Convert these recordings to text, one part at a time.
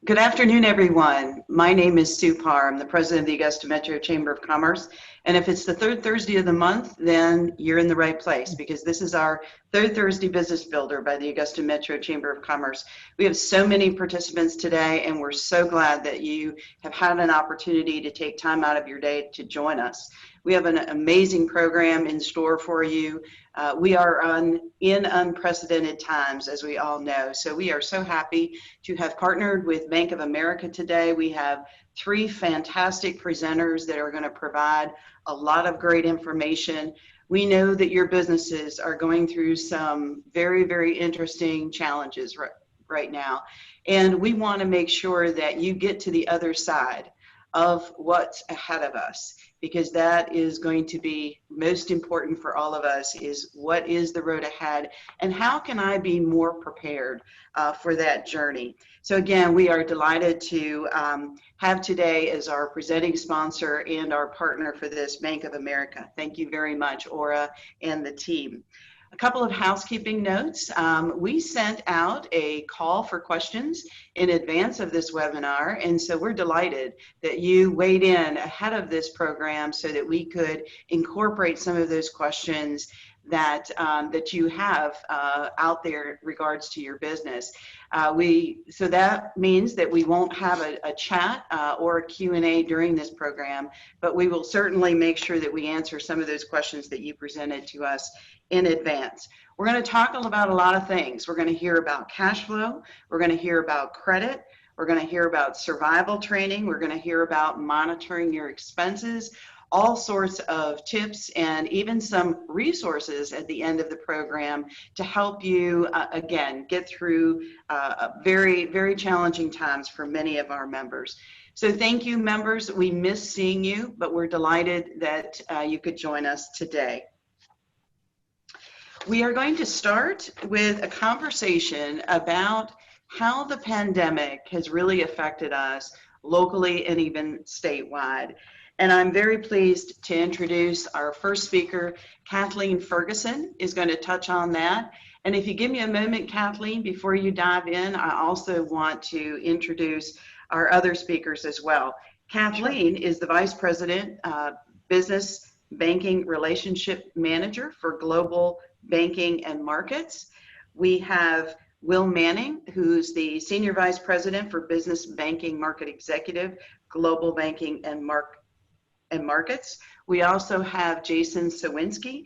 Good afternoon, everyone. My name is Sue Parr. I'm the president of the Augusta Metro Chamber of Commerce. And if it's the third Thursday of the month, then you're in the right place because this is our third Thursday Business Builder by the Augusta Metro Chamber of Commerce. We have so many participants today, and we're so glad that you have had an opportunity to take time out of your day to join us. We have an amazing program in store for you. We are in unprecedented times, as we all know. So we are so happy to have partnered with Bank of America today. We have three fantastic presenters that are going to provide a lot of great information. We know that your businesses are going through some very, very interesting challenges right now. And we want to make sure that you get to the other side of what's ahead of us, because that is going to be most important for all of us, is what is the road ahead and how can I be more prepared for that journey. So again, we are delighted to have today as our presenting sponsor and our partner for this, Bank of America. Thank you very much, Aura and the team. A couple of housekeeping notes. We sent out a call for questions in advance of this webinar, and so we're delighted that you weighed in ahead of this program so that we could incorporate some of those questions that you have out there in regards to your business. So that means that we won't have a chat or a Q&A during this program, but we will certainly make sure that we answer some of those questions that you presented to us in advance. We're going to talk about a lot of things. We're going to hear about cash flow. We're going to hear about credit. We're going to hear about survival training. We're going to hear about monitoring your expenses, all sorts of tips and even some resources at the end of the program to help you, again, get through very, very challenging times for many of our members. So thank you, members. We miss seeing you, but we're delighted that you could join us today. We are going to start with a conversation about how the pandemic has really affected us locally and even statewide. And I'm very pleased to introduce our first speaker. Kathleen Ferguson is going to touch on that. And if you give me a moment, Kathleen, before you dive in, I also want to introduce our other speakers as well. Kathleen is the Vice President, Business Banking Relationship Manager for Global Banking and Markets. We have Will Manning, who's the Senior Vice President for Business Banking Market Executive, Global Banking and Markets. We also have Jason Sawinski.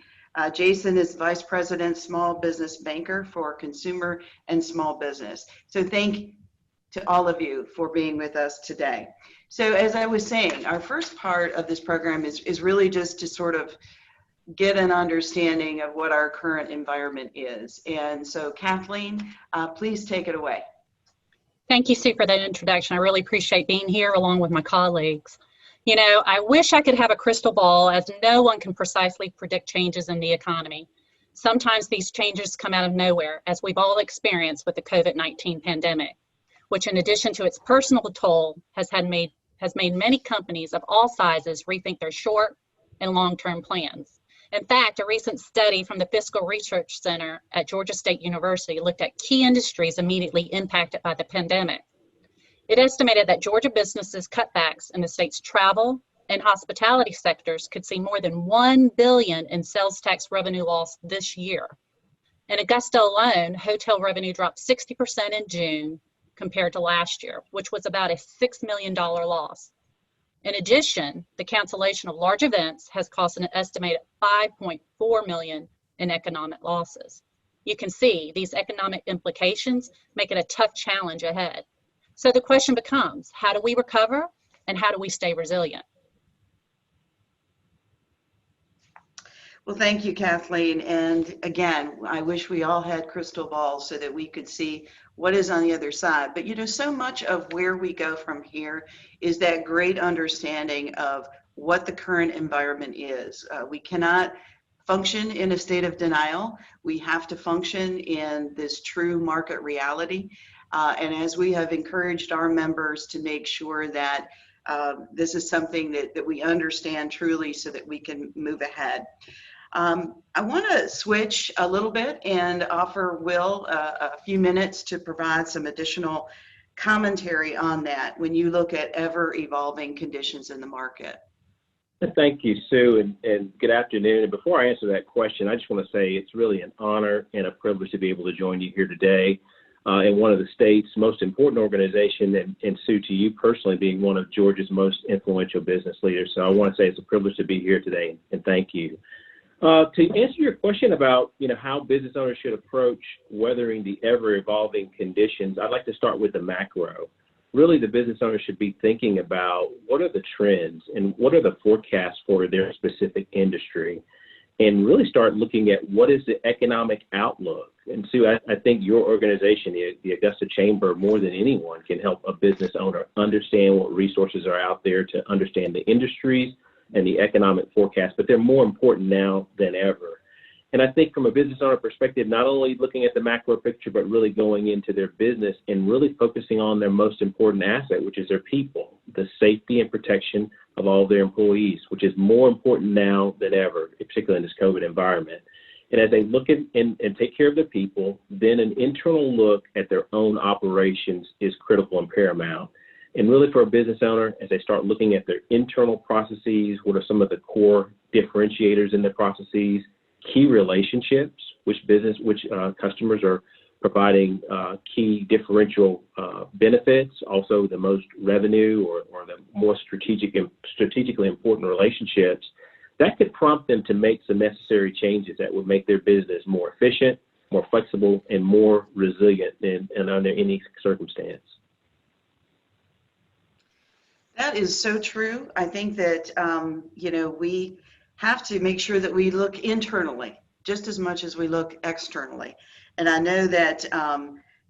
Jason is Vice President, Small Business Banker for Consumer and Small Business. So thank to all of you for being with us today. So as I was saying, our first part of this program is really just to sort of get an understanding of what our current environment is. And so Kathleen, please take it away. Thank you, Sue, for that introduction. I really appreciate being here along with my colleagues. You know, I wish I could have a crystal ball, as no one can precisely predict changes in the economy. Sometimes these changes come out of nowhere, as we've all experienced with the COVID-19 pandemic, which in addition to its personal toll has made many companies of all sizes rethink their short and long-term plans. In fact, a recent study from the Fiscal Research Center at Georgia State University looked at key industries immediately impacted by the pandemic. It estimated that Georgia businesses' cutbacks in the state's travel and hospitality sectors could see more than $1 billion in sales tax revenue loss this year. In Augusta alone, hotel revenue dropped 60% in June compared to last year, which was about a $6 million loss. In addition, the cancellation of large events has cost an estimated $5.4 million in economic losses. You can see these economic implications make it a tough challenge ahead. So the question becomes, how do we recover and how do we stay resilient? Well, thank you, Kathleen. And again, I wish we all had crystal balls so that we could see what is on the other side. But you know, so much of where we go from here is that great understanding of what the current environment is. We cannot function in a state of denial. We have to function in this true market reality. And as we have encouraged our members to make sure that this is something that we understand truly so that we can move ahead. I want to switch a little bit and offer Will a few minutes to provide some additional commentary on that when you look at ever evolving conditions in the market? Thank you, Sue, and good afternoon. And before I answer that question, I just want to say it's really an honor and a privilege to be able to join you here today in one of the state's most important organizations, and Sue, to you personally, being one of Georgia's most influential business leaders. So I want to say it's a privilege to be here today, and thank you. To answer your question about, how business owners should approach weathering the ever-evolving conditions, I'd like to start with the macro. Really, the business owner should be thinking about what are the trends and what are the forecasts for their specific industry, and really start looking at what is the economic outlook. And Sue, I think your organization, the Augusta Chamber, more than anyone, can help a business owner understand what resources are out there to understand the industries and the economic forecast, but they're more important now than ever. And I think from a business owner perspective, not only looking at the macro picture, but really going into their business and really focusing on their most important asset, which is their people, the safety and protection of all their employees, which is more important now than ever, particularly in this COVID environment. And as they look at and take care of their people, then an internal look at their own operations is critical and paramount. And really for a business owner, as they start looking at their internal processes, what are some of the core differentiators in their processes, key relationships, which customers are providing key differential benefits, also the most revenue or the more strategically important relationships, that could prompt them to make some necessary changes that would make their business more efficient, more flexible, and more resilient and under any circumstance. That is so true. I think that, we have to make sure that we look internally just as much as we look externally. And I know that,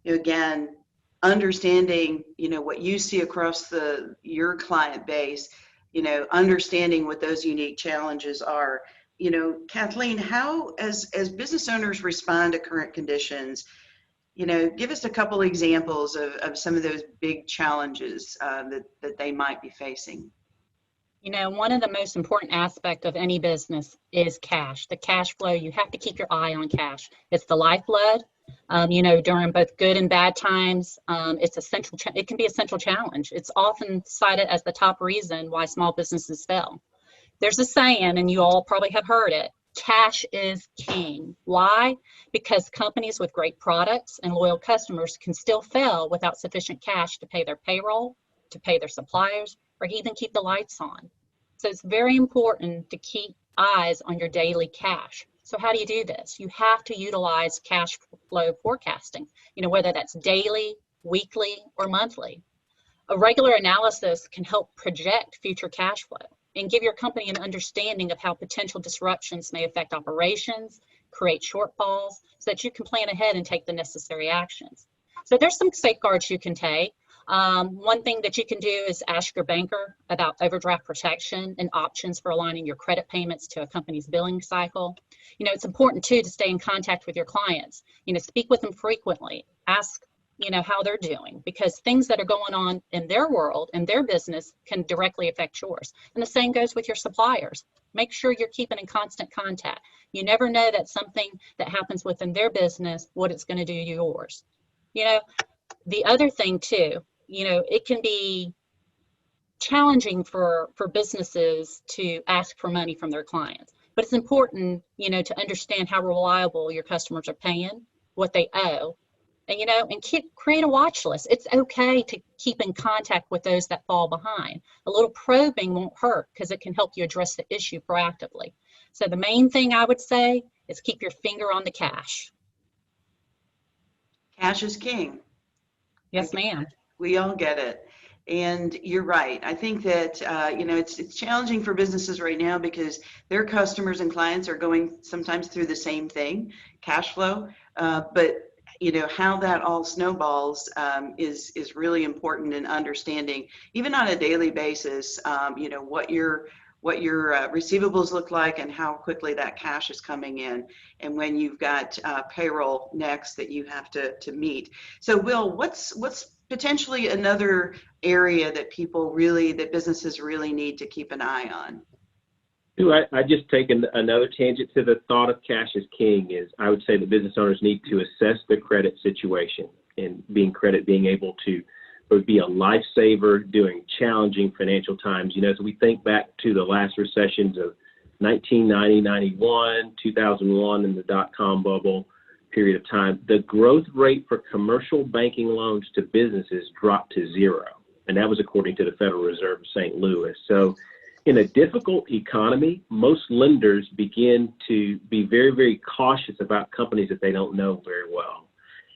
again, understanding, what you see across your client base, understanding what those unique challenges are. Kathleen, how, as business owners respond to current conditions, give us a couple examples of some of those big challenges that they might be facing. One of the most important aspects of any business is cash, the cash flow. You have to keep your eye on cash. It's the lifeblood. During both good and bad times, it can be a central challenge. It's often cited as the top reason why small businesses fail. There's a saying, and you all probably have heard it, cash is king. Why? Because companies with great products and loyal customers can still fail without sufficient cash to pay their payroll, to pay their suppliers, or even keep the lights on. So it's very important to keep eyes on your daily cash. So how do you do this? You have to utilize cash flow forecasting, whether that's daily, weekly, or monthly. A regular analysis can help project future cash flow and give your company an understanding of how potential disruptions may affect operations, create shortfalls, so that you can plan ahead and take the necessary actions. So there's some safeguards you can take. One thing that you can do is ask your banker about overdraft protection and options for aligning your credit payments to a company's billing cycle. It's important too to stay in contact with your clients. Speak with them frequently. Ask, how they're doing, because things that are going on in their world and their business can directly affect yours. And the same goes with your suppliers. Make sure you're keeping in constant contact. You never know that something that happens within their business, what it's going to do to yours. The other thing too, it can be challenging for businesses to ask for money from their clients, but it's important, to understand how reliable your customers are paying, what they owe, and create a watch list. It's okay to keep in contact with those that fall behind. A little probing won't hurt because it can help you address the issue proactively. So the main thing I would say is keep your finger on the cash. Cash is king. Yes, ma'am. We all get it. And you're right. I think that, it's challenging for businesses right now because their customers and clients are going sometimes through the same thing, cash flow. But, how that all snowballs is really important in understanding, even on a daily basis, what your receivables look like and how quickly that cash is coming in, and when you've got payroll next that you have to meet. So, Will, what's potentially another area that businesses really need to keep an eye on? I just take another tangent to the thought of cash as king. Is I would say that business owners need to assess their credit situation, and being able to it would be a lifesaver during challenging financial times. As we think back to the last recessions of 1990, 91, 2001, and the dot-com bubble period of time, the growth rate for commercial banking loans to businesses dropped to zero. And that was according to the Federal Reserve of St. Louis. So in a difficult economy, most lenders begin to be very, very cautious about companies that they don't know very well.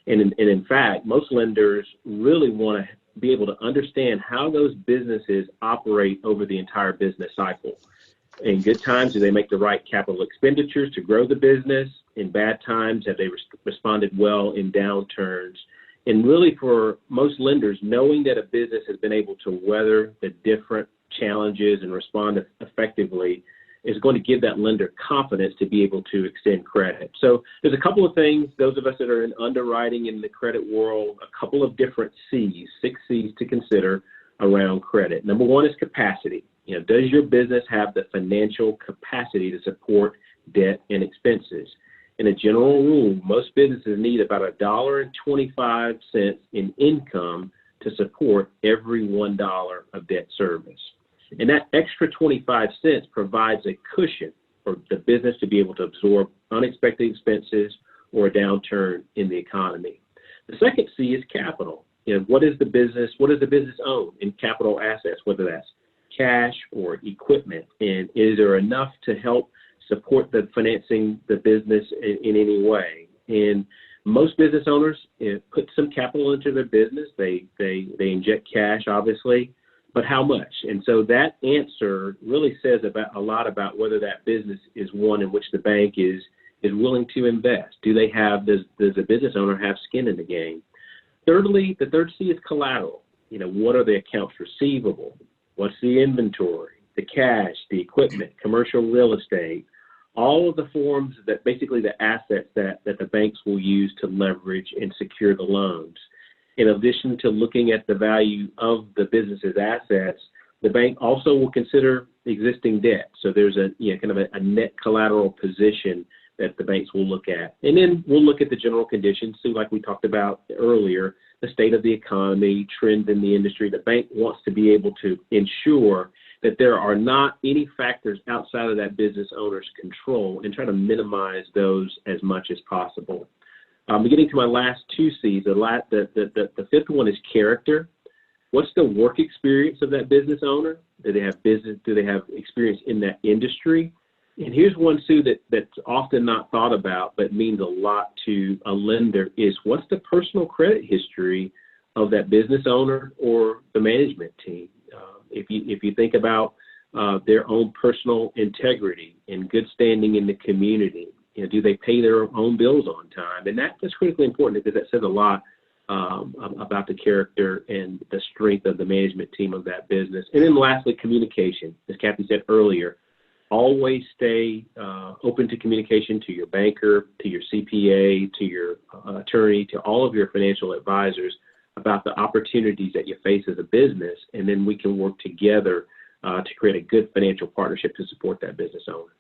And in fact, most lenders really want to be able to understand how those businesses operate over the entire business cycle. In good times, do they make the right capital expenditures to grow the business? In bad times, have they responded well in downturns? And really, for most lenders, knowing that a business has been able to weather the different challenges and respond effectively is going to give that lender confidence to be able to extend credit. So there's a couple of things, those of us that are in underwriting in the credit world, a couple of different C's, 6 C's to consider around credit. Number one is capacity. Does your business have the financial capacity to support debt and expenses? In a general rule, most businesses need about $1.25 in income to support every $1 of debt service. And that extra 25 cents provides a cushion for the business to be able to absorb unexpected expenses or a downturn in the economy. The second C is capital. What does the business own in capital assets, whether that's cash or equipment? And is there enough to help support the financing the business in any way? And most business owners put some capital into their business. They inject cash, obviously, but how much? And so that answer really says a lot about whether that business is one in which the bank is willing to invest. Does the business owner have skin in the game? Thirdly, the third C is collateral. What are the accounts receivable? What's the inventory, the cash, the equipment, commercial real estate, all of the forms that basically the assets that the banks will use to leverage and secure the loans. In addition to looking at the value of the business's assets, the bank also will consider existing debt. So there's a kind of a net collateral position that the banks will look at. And then we'll look at the general conditions, so like we talked about earlier, the state of the economy, trends in the industry. The bank wants to be able to ensure that there are not any factors outside of that business owner's control and try to minimize those as much as possible. Getting to my last 2 C's, the fifth one is character. What's the work experience of that business owner? Do they have experience in that industry? And here's one, Sue, that's often not thought about but means a lot to a lender is what's the personal credit history of that business owner or the management team? If you think about their own personal integrity and good standing in the community, do they pay their own bills on time? And that's critically important because that says a lot about the character and the strength of the management team of that business. And then lastly, communication. As Kathy said earlier, always stay open to communication to your banker, to your CPA, to your attorney, to all of your financial advisors about the opportunities that you face as a business, and then we can work together to create a good financial partnership to support that business owner.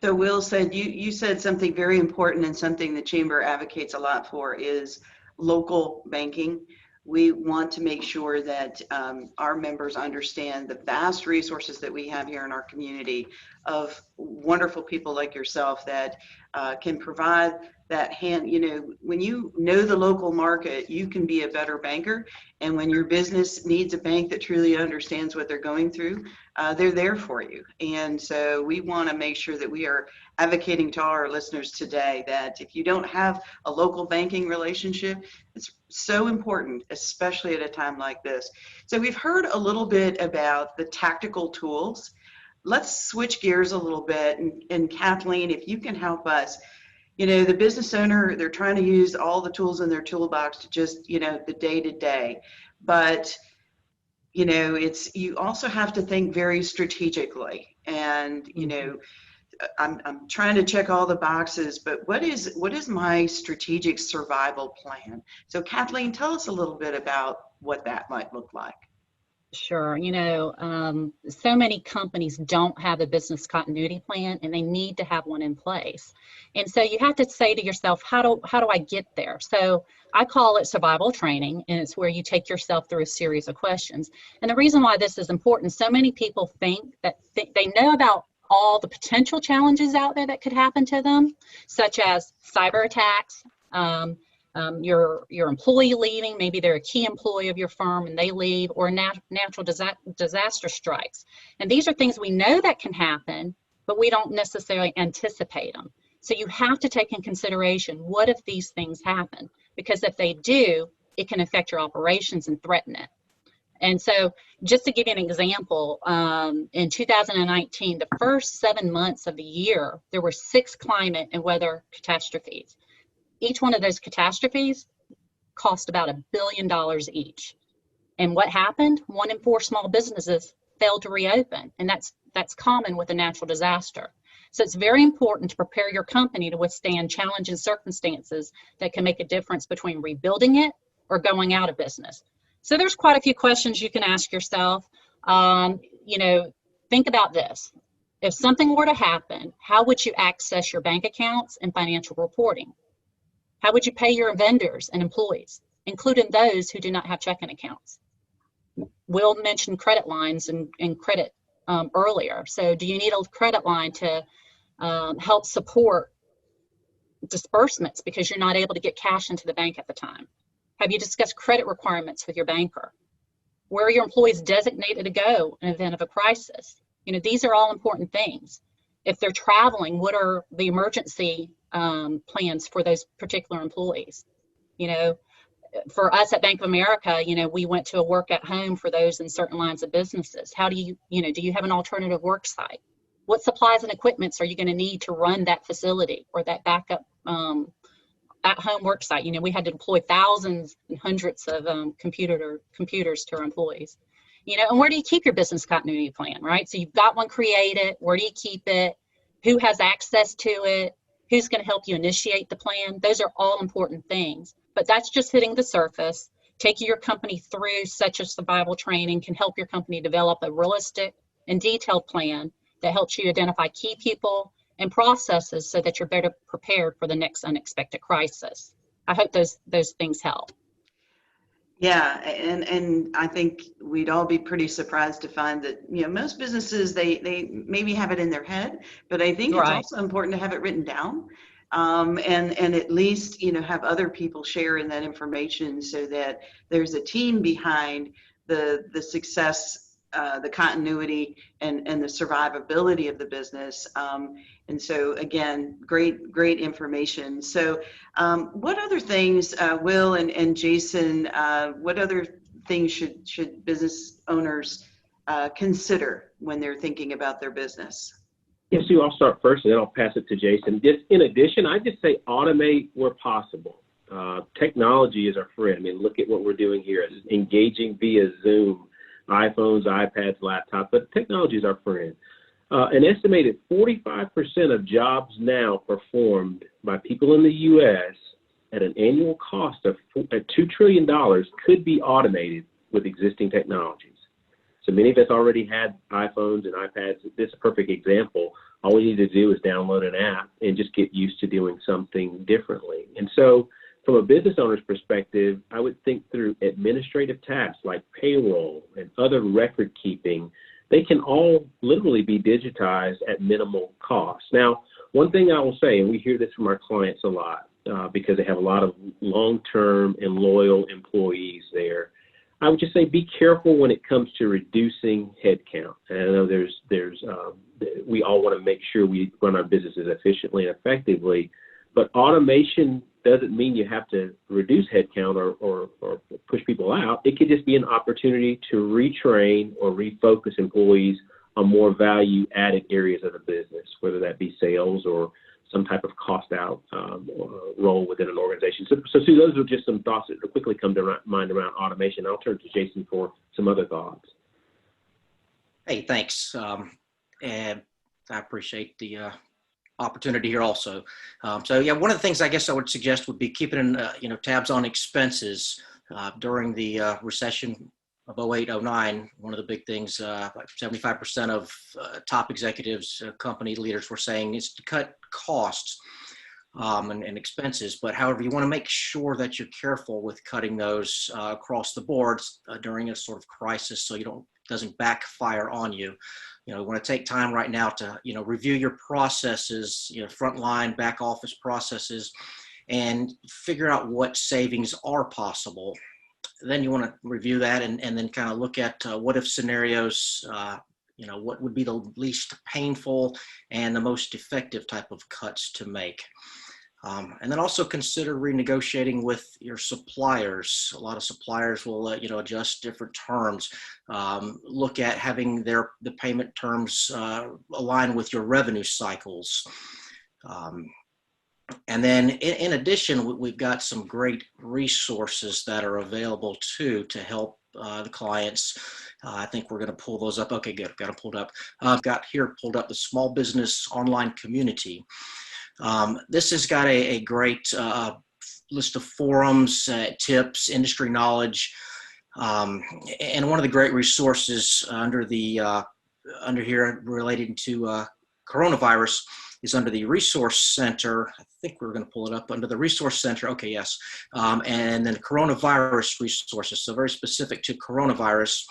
So Will said, you said something very important and something the Chamber advocates a lot for is local banking. We want to make sure that our members understand the vast resources that we have here in our community of wonderful people like yourself that can provide that hand. When you know the local market, you can be a better banker. And when your business needs a bank that truly understands what they're going through, they're there for you. And so we want to make sure that we are advocating to our listeners today that if you don't have a local banking relationship, it's so important, especially at a time like this. So we've heard a little bit about the tactical tools. Let's switch gears a little bit. And Kathleen, if you can help us, the business owner, they're trying to use all the tools in their toolbox to just, the day-to-day. But, you also have to think very strategically. And, I'm trying to check all the boxes, but what is my strategic survival plan? So Kathleen, tell us a little bit about what that might look like. Sure. So many companies don't have a business continuity plan, and they need to have one in place. And so you have to say to yourself, how do I get there? So I call it survival training, and it's where you take yourself through a series of questions. And the reason why this is important, so many people think that they know about all the potential challenges out there that could happen to them, such as cyber attacks, your employee leaving, maybe they're a key employee of your firm and they leave, or natural disaster strikes. And these are things we know that can happen, but we don't necessarily anticipate them. So you have to take in consideration, what if these things happen? Because if they do, it can affect your operations and threaten it. And so just to give you an example, in 2019, the first 7 months of the year, there were 6 climate and weather catastrophes. Each one of those catastrophes cost about $1 billion each. And what happened? 1 in 4 small businesses failed to reopen. And that's common with a natural disaster. So it's very important to prepare your company to withstand challenging circumstances that can make a difference between rebuilding it or going out of business. So there's quite a few questions you can ask yourself. Think about this. If something were to happen, how would you access your bank accounts and financial reporting? How would you pay your vendors and employees, including those who do not have checking accounts? Will mentioned credit lines and credit earlier. So do you need a credit line to help support disbursements because you're not able to get cash into the bank at the time? Have you discussed credit requirements with your banker? Where are your employees designated to go in the event of a crisis? These are all important things. If they're traveling, what are the emergency plans for those particular employees? For us at Bank of America, we went to a work at home for those in certain lines of businesses. How do you have an alternative work site? What supplies and equipments are you going to need to run that facility or that backup at home work site? We had to deploy thousands and hundreds of computers to our employees. And where do you keep your business continuity plan, right? So you've got one created. Where do you keep it? Who has access to it? Who's going to help you initiate the plan? Those are all important things, but that's just hitting the surface. Taking your company through such a survival training can help your company develop a realistic and detailed plan that helps you identify key people and processes so that you're better prepared for the next unexpected crisis. I hope those things help. Yeah, and I think we'd all be pretty surprised to find that, most businesses, they maybe have it in their head, but I think it's also important to have it written down, and at least, have other people share in that information so that there's a team behind the success, the continuity, and the survivability of the business. And so again, great information. So what other things, Will and Jason, what other things should business owners consider when they're thinking about their business? Yes, Sue, I'll start first and then I'll pass it to Jason. Just in addition, I just say automate where possible. Technology is our friend. Look at what we're doing here, engaging via Zoom, iPhones, iPads, laptops, but technology is our friend. An estimated 45% of jobs now performed by people in the U.S. at an annual cost of $2 trillion could be automated with existing technologies. So many of us already had iPhones and iPads. This is a perfect example. All we need to do is download an app and just get used to doing something differently. And so from a business owner's perspective, I would think through administrative tasks like payroll and other record keeping. They can all literally be digitized at minimal cost. Now, one thing I will say, and we hear this from our clients a lot because they have a lot of long-term and loyal employees there, I would just say be careful when it comes to reducing headcount. And I know we all want to make sure we run our businesses efficiently and effectively, but automation doesn't mean you have to reduce headcount or push people out. It could just be an opportunity to retrain or refocus employees on more value-added areas of the business, whether that be sales or some type of cost-out role within an organization. So Sue, those are just some thoughts that quickly come to mind around automation. I'll turn to Jason for some other thoughts. Hey, thanks. And I appreciate the opportunity here also. So yeah, one of the things I guess I would suggest would be keeping tabs on expenses during the recession 08, 09, one of the big things, like 75% of top executives, company leaders were saying is to cut costs and expenses. But however, you want to make sure that you're careful with cutting those across the boards during a sort of crisis, so doesn't backfire on you. You know, we want to take time right now to, review your processes, frontline, back office processes, and figure out what savings are possible. Then you want to review that and then kind of look at what if scenarios, what would be the least painful and the most effective type of cuts to make. And then also consider renegotiating with your suppliers. A lot of suppliers will, adjust different terms. Look at having the payment terms align with your revenue cycles. And then in addition, we've got some great resources that are available too to help the clients. I think we're going to pull those up. Okay, good. Got them pulled up. I've got here pulled up the Small Business Online Community. This has got a great list of forums, tips, industry knowledge, and one of the great resources under here relating to coronavirus is under the Resource Center. I think we're going to pull it up under the Resource Center. Okay, yes. And then coronavirus resources, so very specific to coronavirus.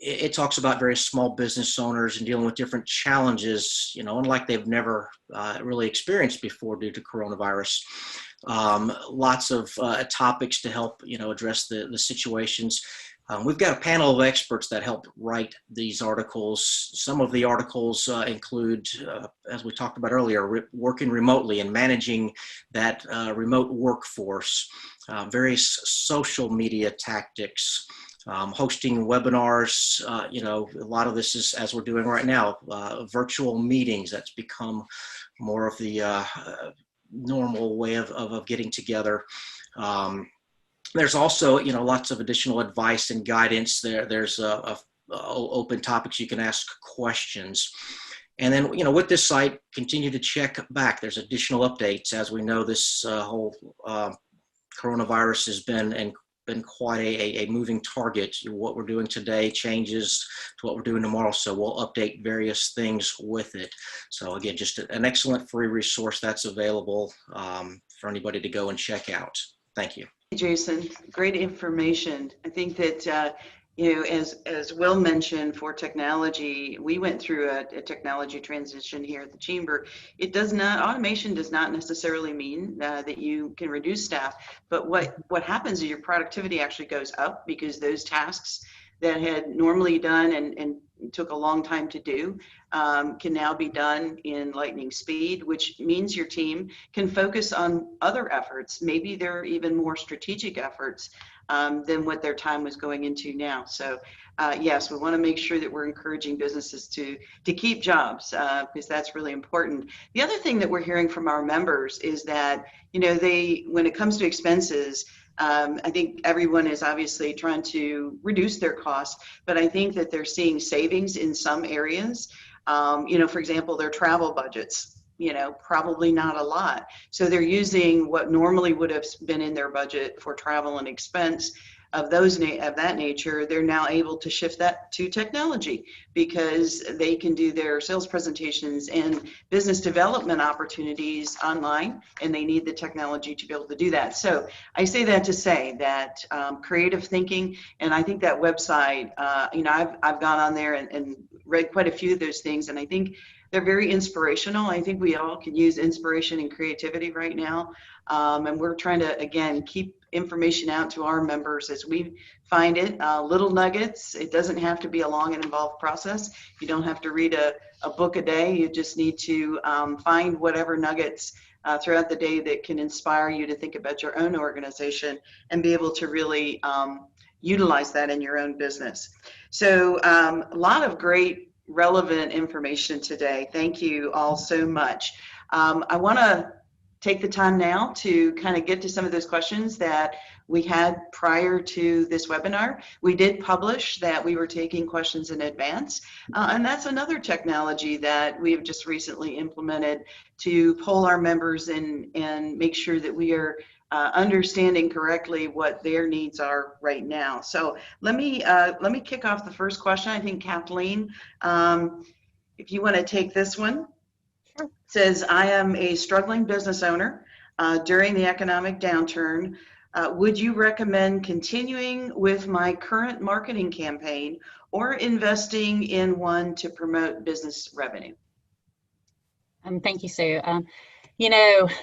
It talks about various small business owners and dealing with different challenges, unlike they've never really experienced before due to coronavirus. Lots of topics to help, address the situations. We've got a panel of experts that help write these articles. Some of the articles include, as we talked about earlier, working remotely and managing that remote workforce, various social media tactics, hosting webinars. A lot of this is, as we're doing right now, virtual meetings. That's become more of the normal way of getting together. There's also, lots of additional advice and guidance there. There's open topics you can ask questions. And then, with this site, continue to check back. There's additional updates. As we know, this whole coronavirus has been quite a moving target. What we're doing today changes to what we're doing tomorrow, so we'll update various things with it. So again, just an excellent free resource that's available for anybody to go and check out. Thank you. Jason, great information. I think that, as Will mentioned, for technology, we went through a technology transition here at the Chamber. Automation does not necessarily mean that you can reduce staff, but what happens is your productivity actually goes up, because those tasks that had normally done and took a long time to do can now be done in lightning speed, which means your team can focus on other efforts. Maybe they're even more strategic efforts than what their time was going into now. So yes, we want to make sure that we're encouraging businesses to keep jobs, because that's really important. The other thing that we're hearing from our members is that, when it comes to expenses, I think everyone is obviously trying to reduce their costs, but I think that they're seeing savings in some areas. For example, their travel budgets, probably not a lot. So they're using what normally would have been in their budget for travel and expense of that nature. They're now able to shift that to technology, because they can do their sales presentations and business development opportunities online, and they need the technology to be able to do that. So I say that to say that creative thinking, and I think that website, I've gone on there and read quite a few of those things, and I think they're very inspirational. I think we all can use inspiration and creativity right now. And we're trying to, again, keep information out to our members as we find it. Little nuggets. It doesn't have to be a long and involved process. You don't have to read a book a day. You just need to find whatever nuggets throughout the day that can inspire you to think about your own organization and be able to really utilize that in your own business. So a lot of great relevant information today. Thank you all so much. I want to take the time now to kind of get to some of those questions that we had prior to this webinar. We did publish that we were taking questions in advance, and that's another technology that we have just recently implemented to poll our members and make sure that we are understanding correctly what their needs are right now. So let me kick off the first question. I think Kathleen, if you want to take this one. Sure. It says, I am a struggling business owner during the economic downturn. Would you recommend continuing with my current marketing campaign or investing in one to promote business revenue? Thank you, Sue.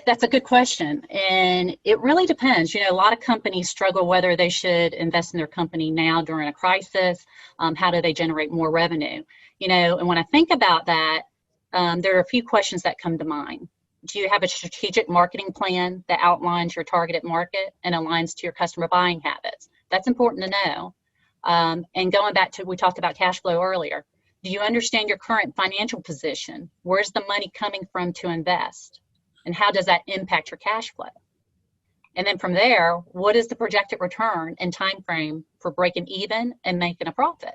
That's a good question. And it really depends. A lot of companies struggle whether they should invest in their company now during a crisis. How do they generate more revenue? And when I think about that, there are a few questions that come to mind. Do you have a strategic marketing plan that outlines your targeted market and aligns to your customer buying habits? That's important to know. And going back to, we talked about cash flow earlier. Do you understand your current financial position? Where's the money coming from to invest? And how does that impact your cash flow? And then from there, what is the projected return and time frame for breaking even and making a profit?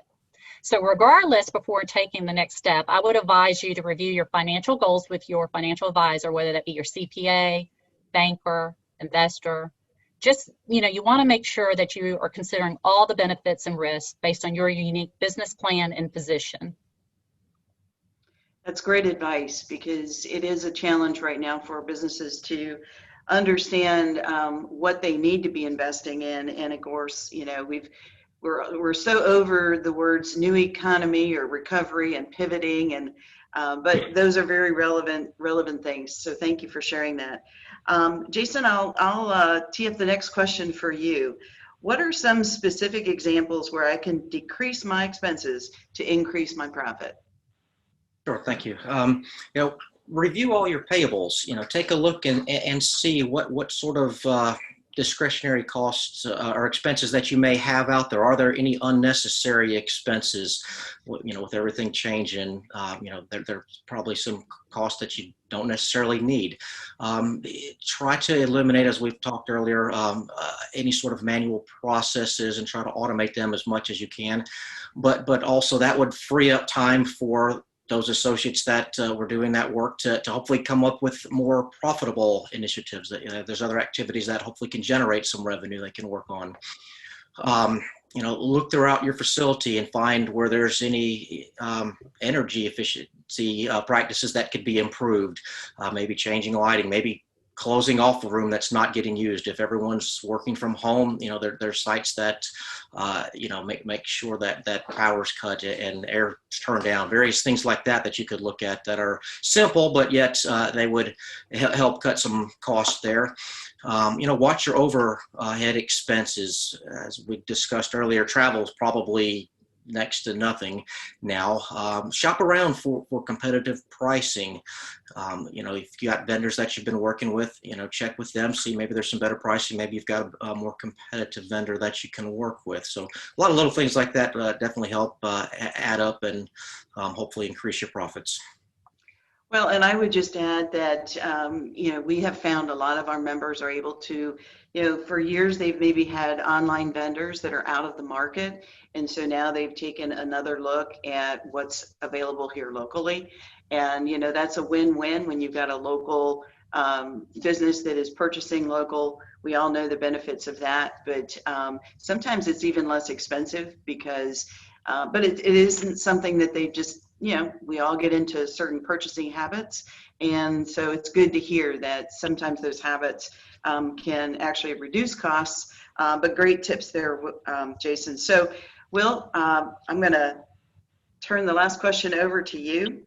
So regardless, before taking the next step, I would advise you to review your financial goals with your financial advisor, whether that be your CPA, banker, investor. Just, you want to make sure that you are considering all the benefits and risks based on your unique business plan and position. That's great advice, because it is a challenge right now for businesses to understand what they need to be investing in. And of course, we're so over the words new economy or recovery and pivoting, and but those are very relevant things. So thank you for sharing that. Jason, I'll tee up the next question for you. What are some specific examples where I can decrease my expenses to increase my profit? Sure, thank you. Review all your payables. Take a look and see what sort of discretionary costs or expenses that you may have out there. Are there any unnecessary expenses? With everything changing, there's probably some costs that you don't necessarily need. Try to eliminate, as we've talked earlier, any sort of manual processes and try to automate them as much as you can. But also that would free up time for those associates that were doing that work to hopefully come up with more profitable initiatives. That there's other activities that hopefully can generate some revenue they can work on. Look throughout your facility and find where there's any energy efficiency practices that could be improved. Maybe changing lighting, maybe closing off a room that's not getting used. If everyone's working from home, there's sites that, make sure that power's cut and air's turned down. Various things like that you could look at that are simple, but yet they would help cut some costs there. Watch your overhead expenses. As we discussed earlier, travel is probably next to nothing now. Shop around for competitive pricing. If you got vendors that you've been working with, check with them, see maybe there's some better pricing. Maybe you've got a more competitive vendor that you can work with. So a lot of little things like that definitely help add up and hopefully increase your profits. Well, and I would just add that, we have found a lot of our members are able to, for years they've maybe had online vendors that are out of the market. And so now they've taken another look at what's available here locally. And, that's a win-win when you've got a local business that is purchasing local. We all know the benefits of that, but sometimes it's even less expensive because, but it isn't something that they just, we all get into certain purchasing habits. And so it's good to hear that sometimes those habits can actually reduce costs, but great tips there, Jason. So Will, I'm going to turn the last question over to you.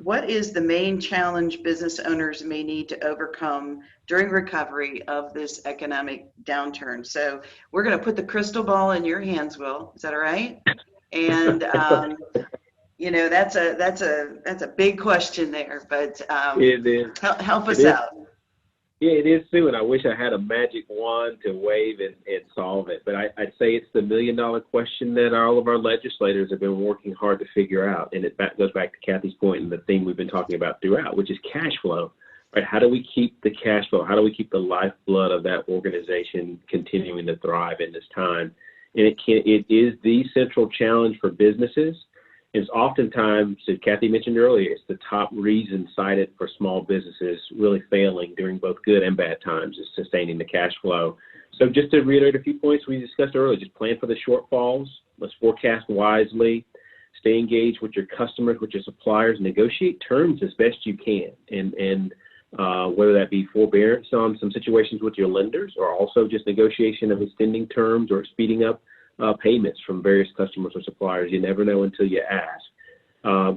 What is the main challenge business owners may need to overcome during recovery of this economic downturn? So we're going to put the crystal ball in your hands, Will. Is that all right? And that's a big question there, but it is. Help us out. Yeah, it is, Sue, and I wish I had a magic wand to wave and solve it. But I'd say it's the million-dollar question that all of our legislators have been working hard to figure out. And it goes back to Kathy's point and the theme we've been talking about throughout, which is cash flow. Right? How do we keep the cash flow? How do we keep the lifeblood of that organization continuing to thrive in this time? And it is the central challenge for businesses. It's oftentimes, as Kathy mentioned earlier, it's the top reason cited for small businesses really failing during both good and bad times is sustaining the cash flow. So just to reiterate a few points we discussed earlier, just plan for the shortfalls. Let's forecast wisely. Stay engaged with your customers, with your suppliers. Negotiate terms as best you can, and whether that be forbearance on some situations with your lenders, or also just negotiation of extending terms or speeding up payments from various customers or suppliers. You never know until you ask.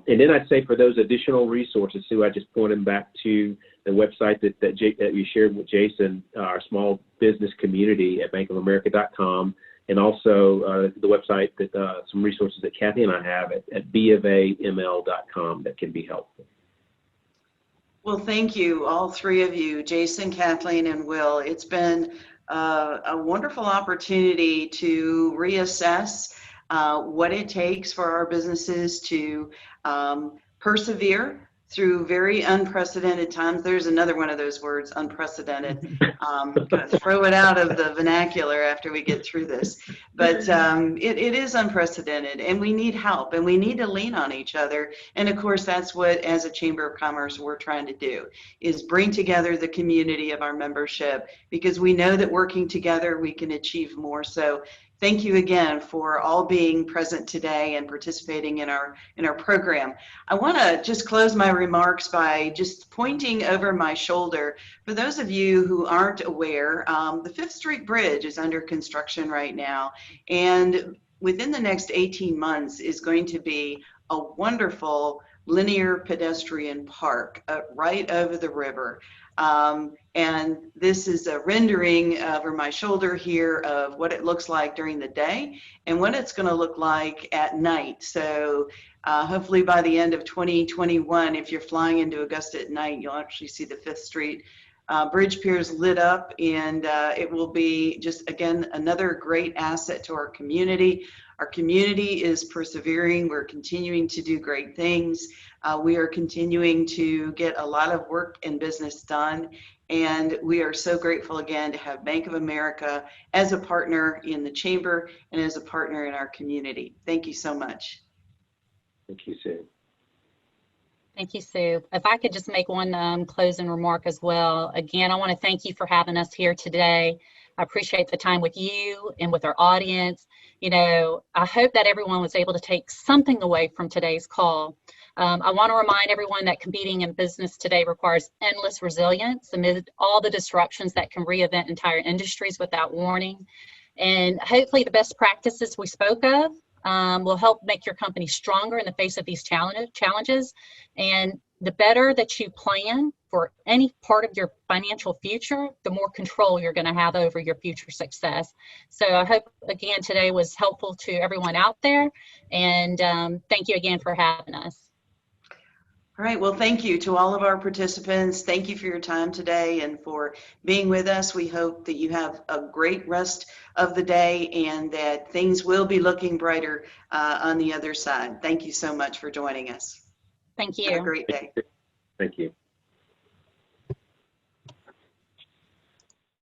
And then I'd say for those additional resources, Sue, I just point them back to the website that you shared with Jason, our small business community at bankofamerica.com, and also the website that some resources that Kathy and I have at bofaml.com that can be helpful. Well, thank you, all three of you, Jason, Kathleen, and Will. It's been a wonderful opportunity to reassess what it takes for our businesses to persevere through very unprecedented times. There's another one of those words, unprecedented. Gonna throw it out of the vernacular after we get through this. But it is unprecedented, and we need help, and we need to lean on each other. And of course, that's what, as a Chamber of Commerce, we're trying to do, is bring together the community of our membership, because we know that working together, we can achieve more. So thank you again for all being present today and participating in our program. I want to just close my remarks by just pointing over my shoulder. For those of you who aren't aware, the Fifth Street Bridge is under construction right now, and within the next 18 months is going to be a wonderful linear pedestrian park right over the river. And this is a rendering over my shoulder here of what it looks like during the day and what it's going to look like at night. So hopefully by the end of 2021, if you're flying into Augusta at night, you'll actually see the Fifth Street Bridge piers lit up, and it will be just, again, another great asset to our community. Our community is persevering. We're continuing to do great things. We are continuing to get a lot of work and business done. And we are so grateful again to have Bank of America as a partner in the Chamber and as a partner in our community. Thank you so much. Thank you, Sue. Thank you, Sue. If I could just make one closing remark as well. Again, I want to thank you for having us here today. I appreciate the time with you and with our audience. You know, I hope that everyone was able to take something away from today's call. I want to remind everyone that competing in business today requires endless resilience amid all the disruptions that can reinvent entire industries without warning. And hopefully the best practices we spoke of will help make your company stronger in the face of these challenges. And the better that you plan for any part of your financial future, the more control you're going to have over your future success. So I hope, again, today was helpful to everyone out there. And thank you again for having us. All right, well, thank you to all of our participants. Thank you for your time today and for being with us. We hope that you have a great rest of the day and that things will be looking brighter on the other side. Thank you so much for joining us. Thank you. Have a great day. Thank you.